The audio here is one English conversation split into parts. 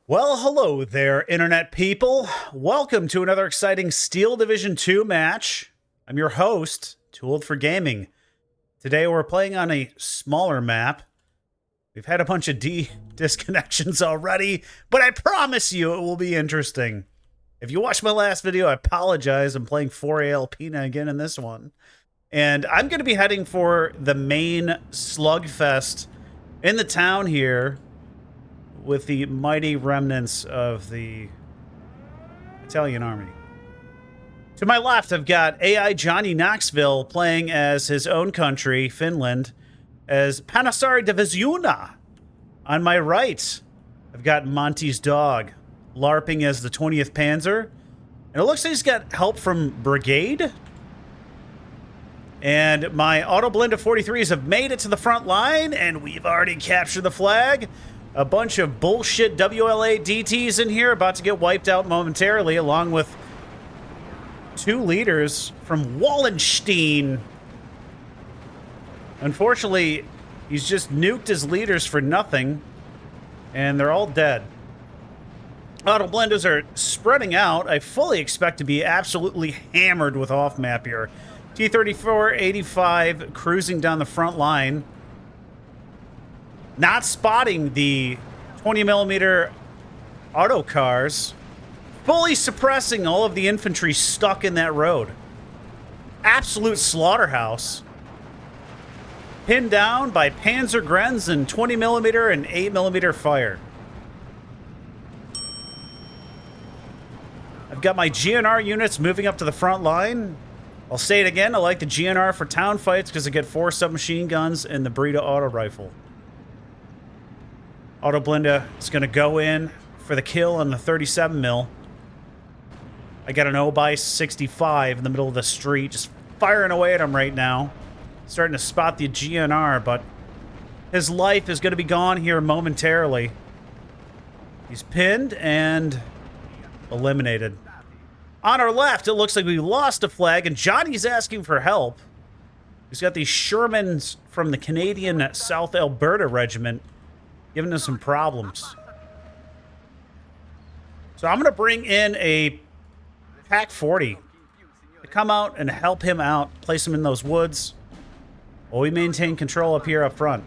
Well, hello there, Internet people. Welcome to another exciting Steel Division 2 match. I'm your host, Too Old for Gaming. Today we're playing on a smaller map. We've had a bunch of disconnections already, but I promise you it will be interesting. If you watched my last video, I apologize. I'm playing 4A Alpina again in this one. And I'm going to be heading for the main slugfest in the town here, with the mighty remnants of the Italian army. To my left, I've got AI Johnny Knoxville playing as his own country, Finland, as Panissari Divisiona. On my right, I've got Monty's dog, LARPing as the 20th Panzer. And it looks like he's got help from Brigade. And my Auto Blend of 43s have made it to the front line, and we've already captured the flag. A bunch of bullshit WLA DTs in here about to get wiped out momentarily, along with two leaders from Wallenstein. Unfortunately, he's just nuked his leaders for nothing, and they're all dead. Auto blenders are spreading out. I fully expect to be absolutely hammered with off-map here. T-34-85 cruising down the front line. Not spotting the 20mm auto cars, fully suppressing all of the infantry stuck in that road. Absolute slaughterhouse. Pinned down by Panzer Grens and 20mm and 8mm fire. I've got my GNR units moving up to the front line. I'll say it again, I like the GNR for town fights because I get 4 submachine guns and the Breda auto rifle. Auto Blenda is going to go in for the kill on the 37 mil. I got an Obice 65 in the middle of the street, just firing away at him right now. Starting to spot the GNR, but his life is going to be gone here momentarily. He's pinned and eliminated. On our left, it looks like we lost a flag, and Johnny's asking for help. He's got these Shermans from the Canadian South Alberta Regiment giving us some problems. So I'm going to bring in a Pack 40 to come out and help him out, place him in those woods while we maintain control up here up front.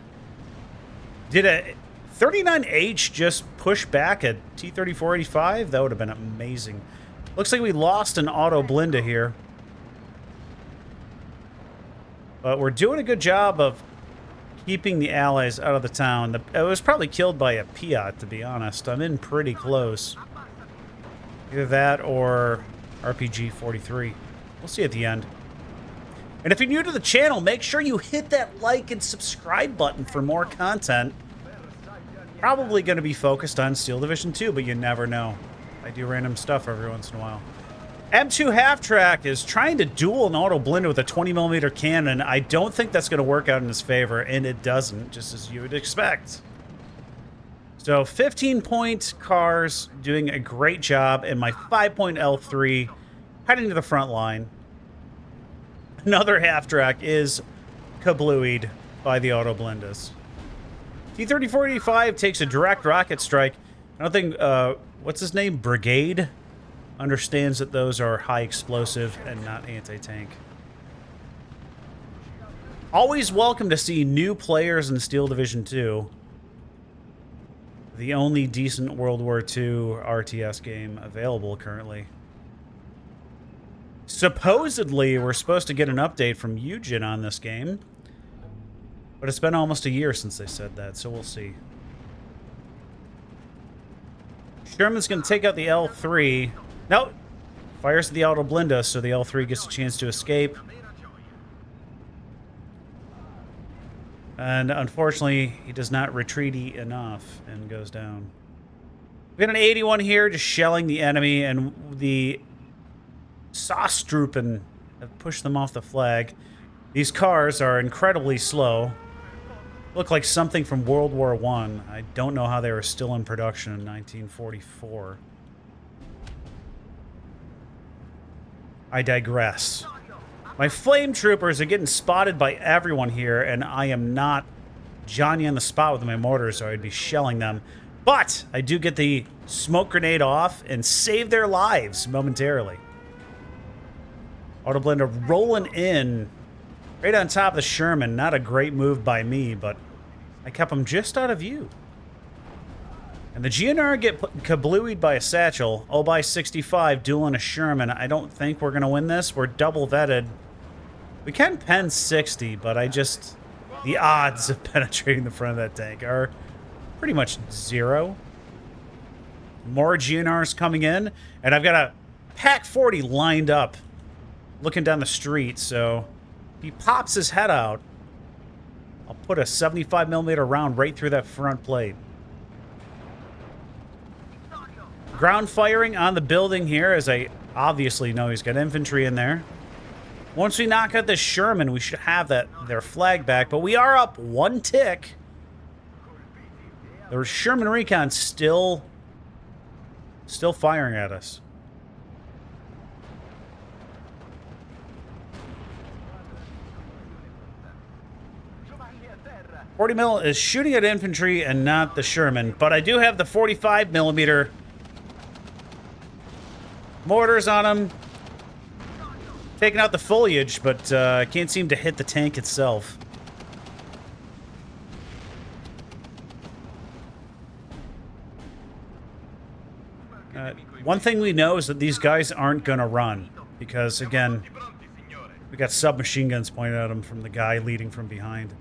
Did a 39H just push back a T-34-85? That would have been amazing. Looks like we lost an Auto Blenda here. But we're doing a good job of keeping the allies out of the town. It was probably killed by a Piat, to be honest. I'm in pretty close. Either that or RPG-43. We'll see at the end. And if you're new to the channel, make sure you hit that like and subscribe button for more content. Probably going to be focused on Steel Division 2, but you never know. I do random stuff every once in a while. M2 half-track is trying to duel an Auto Blender with a 20mm cannon. I don't think that's going to work out in his favor, and it doesn't, just as you would expect. So 15-point cars doing a great job, and my 5-point L3 heading to the front line. Another half-track is kablooied by the Auto Blendas. T-34-85 takes a direct rocket strike. I don't think, what's his name? Brigade? Understands that those are high explosive and not anti-tank. Always welcome to see new players in Steel Division 2. The only decent World War II RTS game available currently. Supposedly, we're supposed to get an update from Eugen on this game. But it's been almost a year since they said that, so we'll see. Sherman's going to take out the L3. No, fires the Auto Blenda, so the L3 gets a chance to escape. And unfortunately, he does not retreat enough and goes down. We got an 81 here just shelling the enemy, and the Saustruppen have pushed them off the flag. These cars are incredibly slow. Look like something from World War I. I don't know how they were still in production in 1944. I digress. My flame troopers are getting spotted by everyone here, and I am not Johnny on the spot with my mortars, or I'd be shelling them. But I do get the smoke grenade off and save their lives momentarily. Auto blender rolling in right on top of the Sherman. Not a great move by me, but I kept him just out of view. And the GNR get kablooied by a satchel. Oh, by 65, dueling a Sherman. I don't think we're going to win this. We're double vetted. We can pen 60, but the odds of penetrating the front of that tank are pretty much 0. More GNRs coming in, and I've got a Pack 40 lined up looking down the street, so if he pops his head out, I'll put a 75mm round right through that front plate. Ground firing on the building here, as I obviously know he's got infantry in there. Once we knock out this Sherman, we should have their flag back, but we are up 1 tick. The Sherman Recon still firing at us. .40mm is shooting at infantry and not the Sherman, but I do have the 45mm mortars on him. Taking out the foliage, but I can't seem to hit the tank itself. One thing we know is that these guys aren't going to run, because, again, we got submachine guns pointed at them from the guy leading from behind.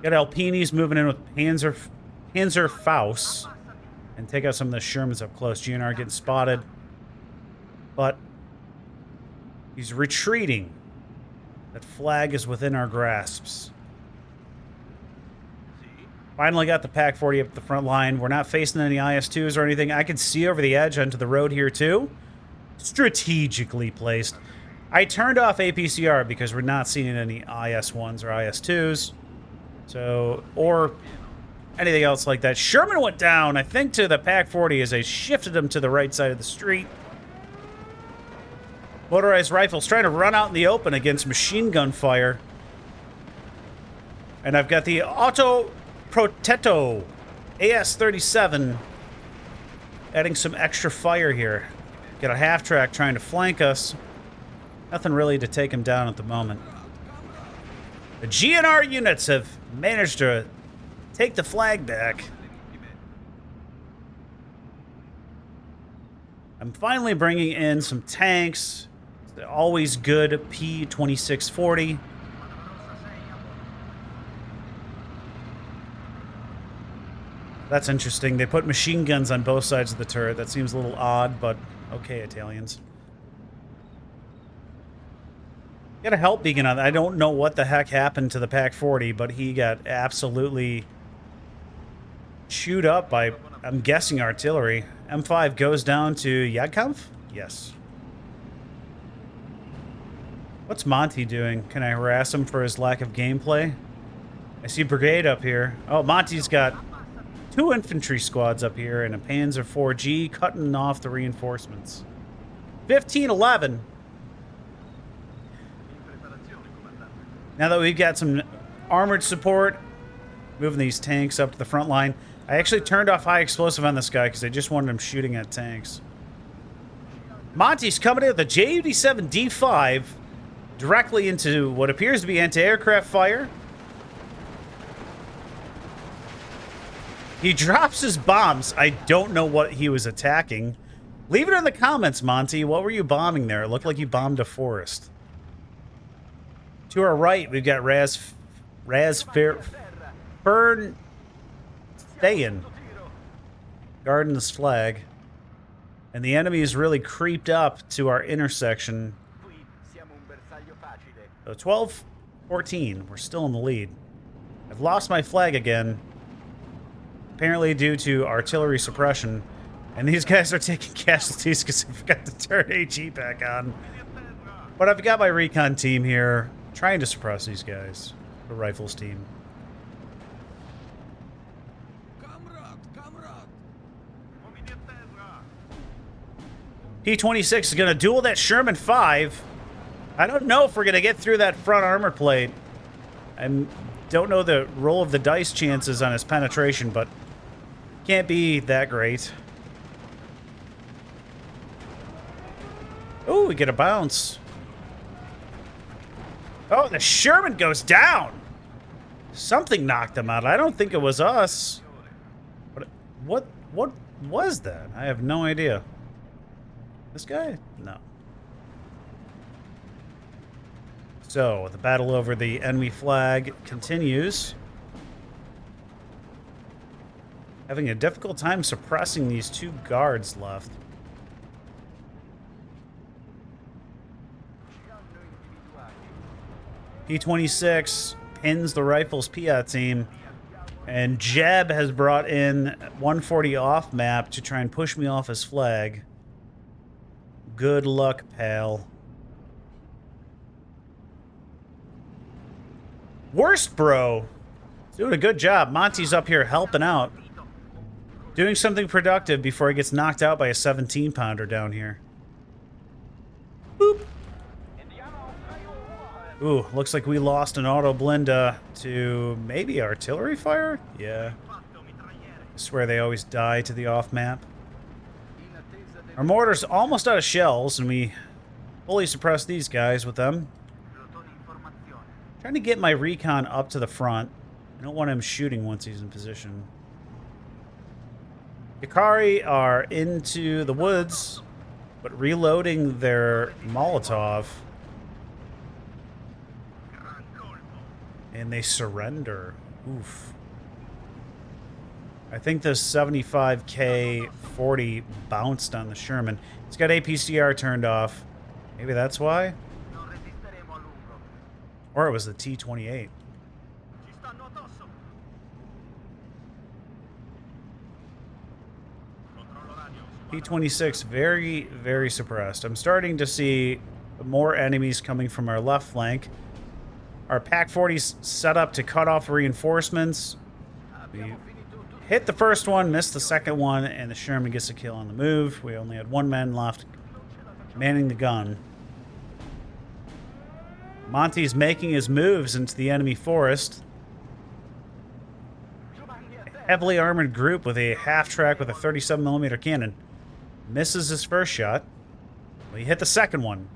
Got Alpinis moving in with Panzerfaust and take out some of the Shermans up close. GNR getting spotted, but he's retreating. That flag is within our grasps. Finally got the Pack 40 up the front line. We're not facing any IS-2s or anything. I can see over the edge onto the road here, too. Strategically placed. I turned off APCR because we're not seeing any IS-1s or IS-2s. So, or anything else like that. Sherman went down, I think, to the Pack 40 as I shifted him to the right side of the street. Motorized rifles trying to run out in the open against machine gun fire. And I've got the Auto Protetto AS-37 adding some extra fire here. Got a half-track trying to flank us. Nothing really to take him down at the moment. The GNR units have managed to take the flag back. I'm finally bringing in some tanks. The always good P-2640. That's interesting. They put machine guns on both sides of the turret. That seems a little odd, but okay, Italians. Got a help beacon on. I don't know what the heck happened to the Pack 40, but he got absolutely chewed up by, I'm guessing, artillery. M5 goes down to Yadkampf? Yes. What's Monty doing? Can I harass him for his lack of gameplay? I see brigade up here. Oh, Monty's got 2 infantry squads up here and a Panzer 4G cutting off the reinforcements. 15-11. Now that we've got some armored support, moving these tanks up to the front line. I actually turned off high explosive on this guy because I just wanted him shooting at tanks. Monty's coming in with a J-87 D5 directly into what appears to be anti-aircraft fire. He drops his bombs. I don't know what he was attacking. Leave it in the comments, Monty. What were you bombing there? It looked like you bombed a forest. To our right, we've got Fern Stayin guarding this flag. And the enemy is really creeped up to our intersection. So 12-14. We're still in the lead. I've lost my flag again. Apparently due to artillery suppression. And these guys are taking casualties because I forgot to turn AG back on. But I've got my recon team here trying to suppress these guys. The rifles team. P-26 is going to duel that Sherman 5. I don't know if we're going to get through that front armor plate. I don't know the roll of the dice chances on his penetration, but Can't be that great. Oh, we get a bounce. Oh, the Sherman goes down. Something knocked them out. I don't think it was us. What was that? I have no idea. This guy? No. So, the battle over the enemy flag continues. Having a difficult time suppressing these two guards left. P-26 pins the Rifles Piat team, and Jeb has brought in 140 off map to try and push me off his flag. Good luck, pal. Worst bro. Doing a good job. Monty's up here helping out. Doing something productive before he gets knocked out by a 17-pounder down here. Boop. Ooh, looks like we lost an auto blinda to maybe artillery fire? Yeah. I swear they always die to the off map. Our mortar's almost out of shells, and we fully suppress these guys with them. Trying to get my recon up to the front. I don't want him shooting once he's in position. Hikari are into the woods, but reloading their Molotov. And they surrender. Oof. I think the 75K 40 bounced on the Sherman. It's got APCR turned off. Maybe that's why? Or it was the T-28. P-26 very, very suppressed. I'm starting to see more enemies coming from our left flank. Our PaK-40's set up to cut off reinforcements. We hit the first one, missed the second one, and the Sherman gets a kill on the move. We only had one man left manning the gun. Monty's making his moves into the enemy forest. A heavily armored group with a half-track with a 37mm cannon. Misses his first shot. Well, he hit the second one.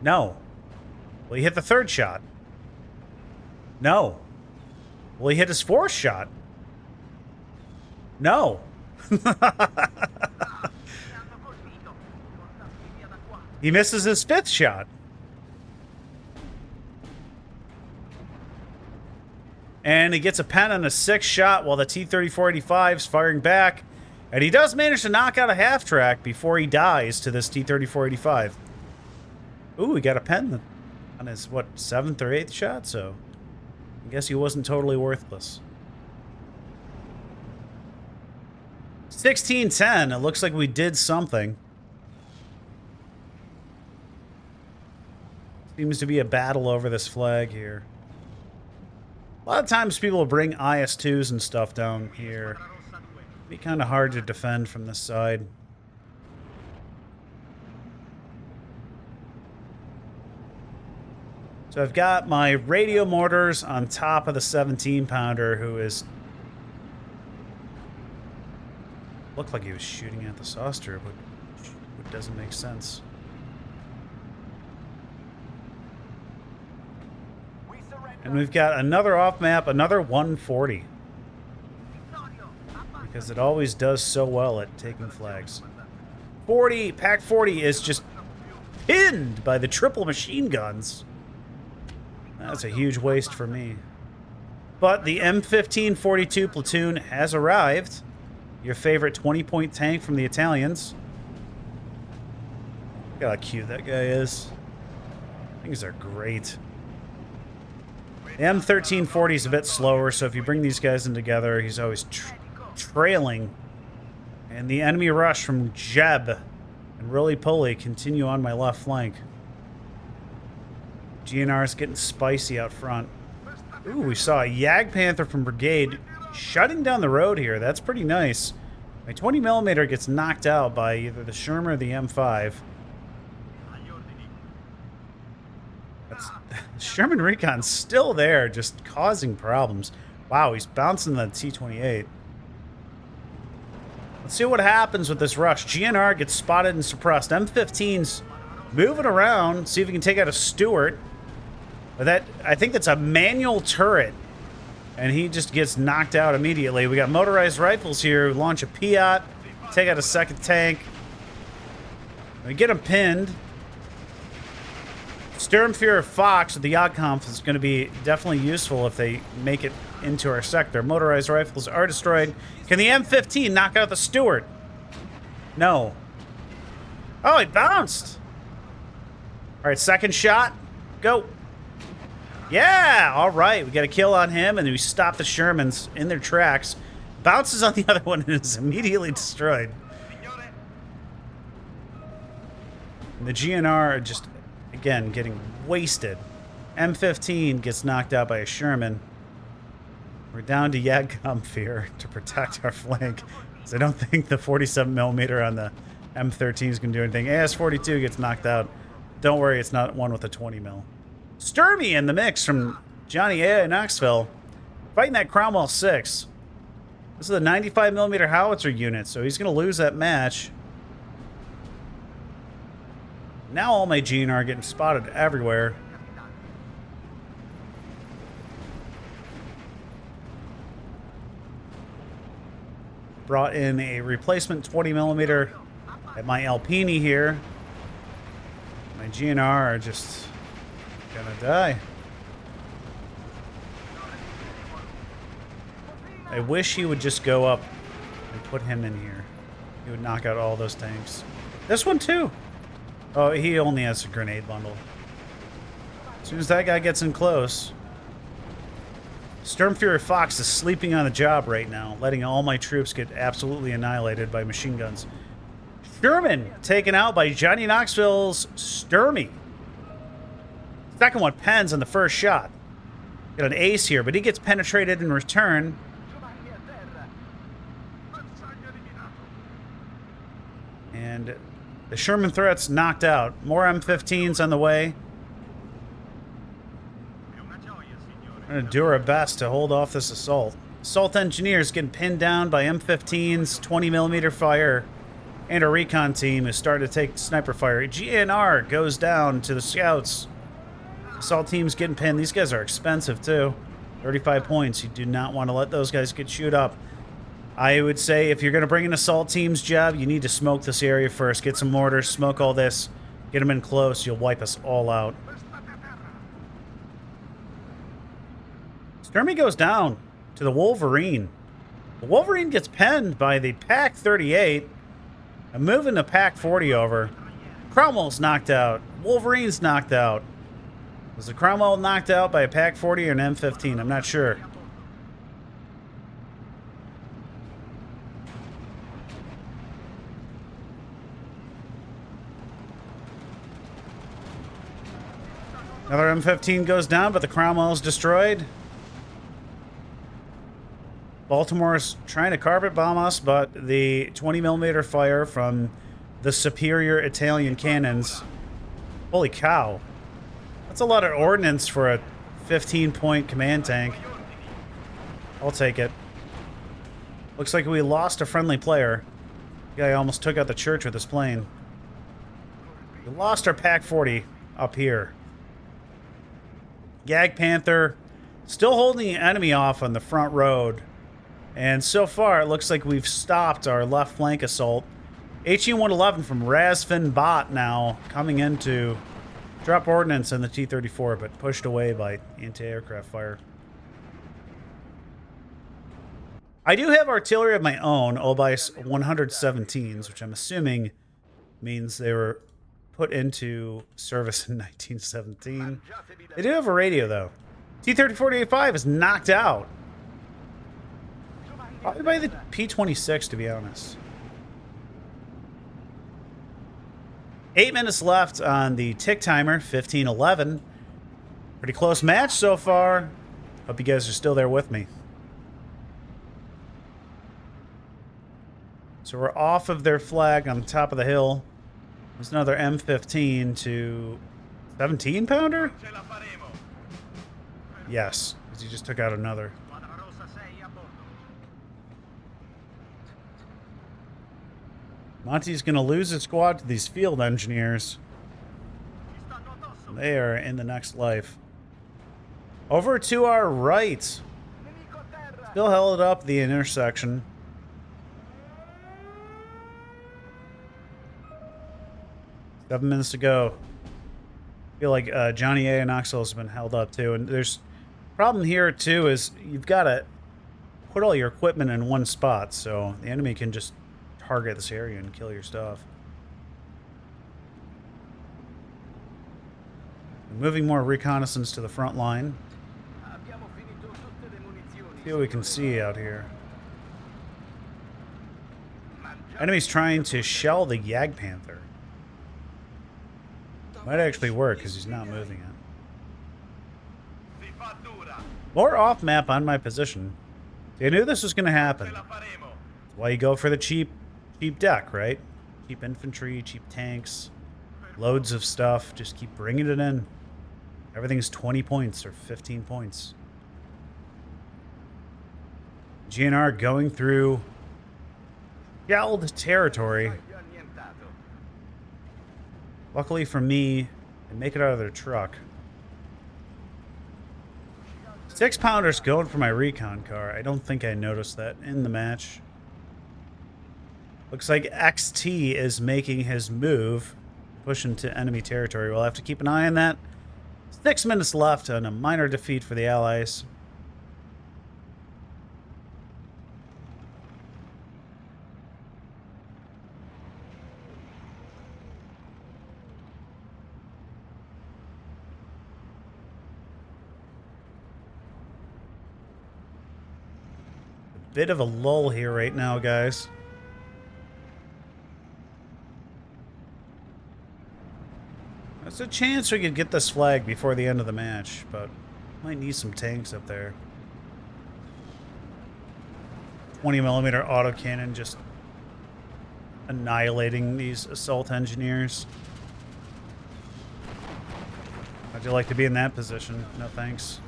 No. Well, he hit the third shot. No. Well, he hit his fourth shot. No. He misses his fifth shot. And he gets a pen on a sixth shot while the T-3485's firing back. And he does manage to knock out a half-track before he dies to this T-3485. Ooh, he got a pen on his, what, 7th or 8th shot? So, I guess he wasn't totally worthless. 16-10. It looks like we did something. Seems to be a battle over this flag here. A lot of times people will bring IS-2s and stuff down here. Be kind of hard to defend from this side. So I've got my radio mortars on top of the 17-pounder, who is... Looked like he was shooting at the saucer, but it doesn't make sense. And we've got another off-map, another 140. Because it always does so well at taking flags. PaK-40 is just pinned by the triple machine guns. That's a huge waste for me. But the M1542 platoon has arrived. Your favorite 20-point tank from the Italians. Look how cute that guy is. Things are great. The M1340 is a bit slower, so if you bring these guys in together, he's always trailing. And the enemy rush from Jeb and Roly Poly continue on my left flank. GNR is getting spicy out front. Ooh, we saw a Jagdpanther from Brigade shutting down the road here. That's pretty nice. My 20mm gets knocked out by either the Sherman or the M5. The Sherman Recon's still there, just causing problems. Wow, he's bouncing the T-28. Let's see what happens with this rush. GNR gets spotted and suppressed. M15's moving around. See if we can take out a Stuart. But I think that's a manual turret. And he just gets knocked out immediately. We got motorized rifles here. We launch a Piat. Take out a second tank. We get him pinned. Sturmfuhrer Fox with the Jagdkampf is going to be definitely useful if they make it into our sector. Motorized rifles are destroyed. Can the M15 knock out the Stuart? No. Oh, he bounced. All right, second shot. Go. Yeah, all right. We got a kill on him, and then we stop the Shermans in their tracks. Bounces on the other one and is immediately destroyed. And the GNR are just, again, getting wasted. M15 gets knocked out by a Sherman. We're down to Jagdkampf here to protect our flank. Because I don't think the 47mm on the M13 is going to do anything. AS-42 gets knocked out. Don't worry, it's not one with a 20mm. Sturmy in the mix from Johnny A. in Knoxville. Fighting that Cromwell 6. This is a 95mm howitzer unit, so he's going to lose that match. Now all my GNR are getting spotted everywhere. Brought in a replacement 20mm at my Alpini here. My GNR are just gonna die. I wish he would just go up and put him in here. He would knock out all those tanks. This one too. Oh, he only has a grenade bundle. As soon as that guy gets in close. Sturmfuhrer Fox is sleeping on the job right now, letting all my troops get absolutely annihilated by machine guns. Sherman taken out by Johnny Knoxville's Sturmy. Second one pens on the first shot. Got an ace here, but he gets penetrated in return. And the Sherman threat's knocked out. More M15s on the way. We're going to do our best to hold off this assault. Assault engineers getting pinned down by M15s, 20mm fire, and a recon team is starting to take sniper fire. GNR goes down to the scouts. Assault team's getting pinned. These guys are expensive too. 35 points. You do not want to let those guys get chewed up. I would say if you're going to bring an assault team's job, you need to smoke this area first. Get some mortars, smoke all this, get them in close. You'll wipe us all out. Sturmy goes down to the Wolverine. The Wolverine gets penned by the Pack 38. I'm moving the Pack 40 over. Cromwell's knocked out. Wolverine's knocked out. Was the Cromwell knocked out by a Pack 40 or an M15? I'm not sure. Another M15 goes down, but the Cromwell's destroyed. Baltimore's trying to carpet bomb us, but the 20mm fire from the superior Italian cannons. Holy cow. That's a lot of ordnance for a 15-point command tank. I'll take it. Looks like we lost a friendly player. The guy almost took out the church with his plane. We lost our Pack 40 up here. Gag Panther still holding the enemy off on the front road. And so far, it looks like we've stopped our left flank assault. HE-111 from Razfin Bot now coming in to drop ordnance on the T-34, but pushed away by anti-aircraft fire. I do have artillery of my own, Obis 117s, which I'm assuming means they were put into service in 1917. They do have a radio, though. T-34-85 is knocked out. Probably by the P-26, to be honest. 8 minutes left on the tick timer, 15-11. Pretty close match so far. Hope you guys are still there with me. So we're off of their flag on the top of the hill. There's another M15 to 17-pounder? Yes, because he just took out another. Monty's going to lose his squad to these field engineers. They are in the next life. Over to our right. Still held up the intersection. Seven minutes to go. I feel like Johnny A and Axel has been held up too. And there's problem here too is you've got to put all your equipment in one spot so the enemy can just target this area and kill your stuff. Moving more reconnaissance to the front line. See what we can see out here. Enemy's trying to shell the Jagdpanther. Might actually work because he's not moving it. More off map on my position. I knew this was going to happen. That's why you go for the cheap deck, right? Cheap infantry, cheap tanks, loads of stuff. Just keep bringing it in. Everything's 20 points or 15 points. GNR going through shelled territory. Luckily for me, they make it out of their truck. 6-pounders going for my recon car. I don't think I noticed that in the match. Looks like XT is making his move, push into enemy territory. We'll have to keep an eye on that. 6 minutes left and a minor defeat for the Allies. A bit of a lull here right now, guys. There's a chance we could get this flag before the end of the match, but might need some tanks up there. 20mm autocannon just annihilating these assault engineers. How'd you like to be in that position? No thanks.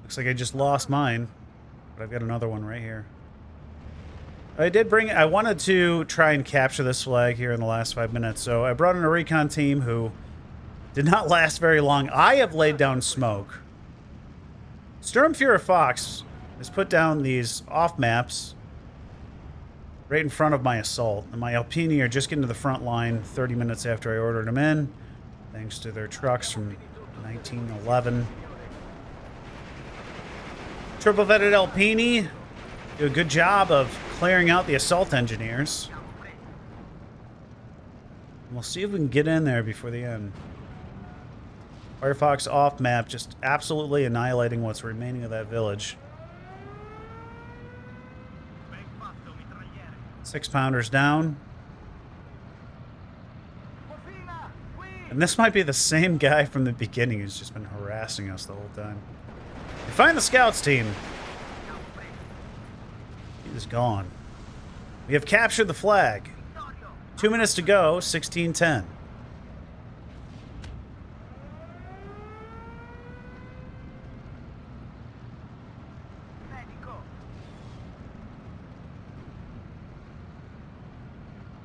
Looks like I just lost mine, but I've got another one right here. I wanted to try and capture this flag here in the last 5 minutes, so I brought in a recon team who did not last very long. I have laid down smoke. Sturmfuhrer Fox has put down these off maps right in front of my assault, and my Alpini are just getting to the front line 30 minutes after I ordered them in, thanks to their trucks from 1911. Triple-vetted Alpini do a good job of clearing out the assault engineers. We'll see if we can get in there before the end. Firefox off map, just absolutely annihilating what's remaining of that village. 6-pounders down. And this might be the same guy from the beginning who's just been harassing us the whole time. We find the scouts team. He is gone. We have captured the flag. 2 minutes to go, 16:10.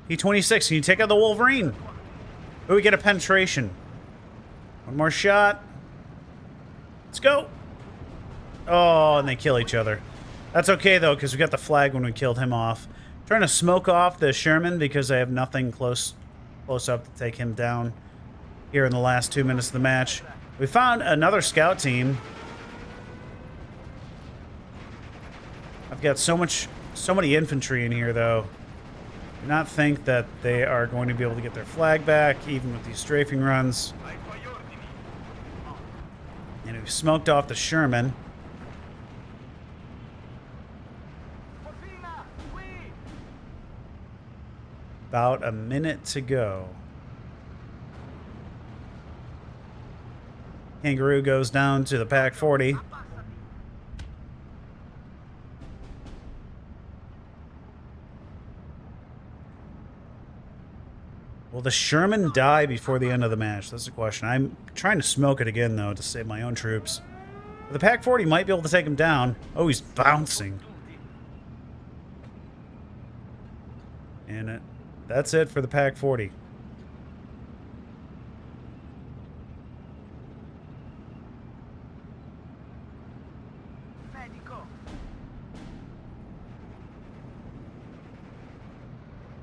P-26, can you take out the Wolverine? Oh, we get a penetration. One more shot. Let's go. Oh, and they kill each other. That's okay, though, because we got the flag when we killed him off. Trying to smoke off the Sherman because I have nothing close up to take him down here in the last 2 minutes of the match. We found another scout team. I've got so many infantry in here, though. Do not think that they are going to be able to get their flag back, even with these strafing runs. And we've smoked off the Sherman. About a minute to go. Kangaroo goes down to the Pack 40. Will the Sherman die before the end of the match? That's the question. I'm trying to smoke it again, though, to save my own troops. But the Pack 40 might be able to take him down. Oh, he's bouncing. And that's it for the Pack 40.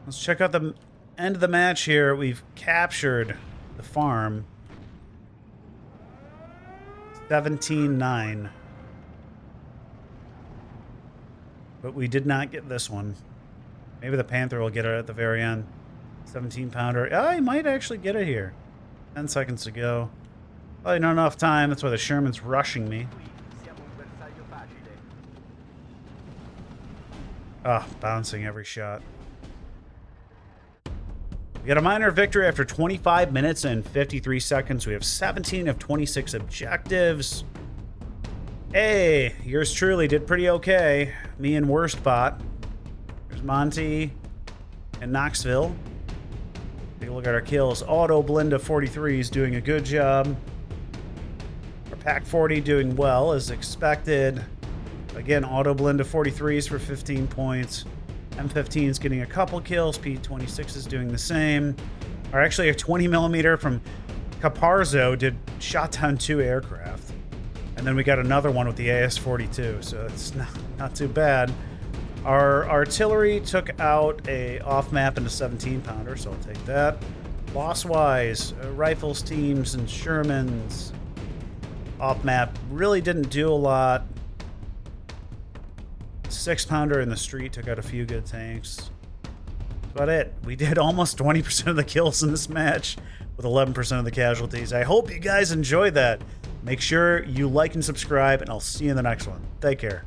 Let's check out the end of the match here. We've captured the farm. 17-9. But we did not get this one. Maybe the Panther will get it at the very end. 17-pounder. Oh, he might actually get it here. 10 seconds to go. Probably not enough time. That's why the Sherman's rushing me. Ah, bouncing every shot. We got a minor victory after 25 minutes and 53 seconds. We have 17 of 26 objectives. Hey, yours truly did pretty okay. Me and Worst Bot. There's Monty and Knoxville. Take a look at our kills. Auto Blend of 43 is doing a good job. Our Pack 40 doing well as expected. Again, Auto Blend of 43s for 15 points. M15 is getting a couple kills. P26 is doing the same. Or actually, a 20mm from Caparzo shot down 2 aircraft. And then we got another one with the AS-42, so it's not too bad. Our artillery took out a off-map into 17-pounder, so I'll take that. Loss-wise, rifles teams and Shermans. Off-map really didn't do a lot. 6-pounder in the street took out a few good tanks. That's about it. We did almost 20% of the kills in this match with 11% of the casualties. I hope you guys enjoyed that. Make sure you like and subscribe, and I'll see you in the next one. Take care.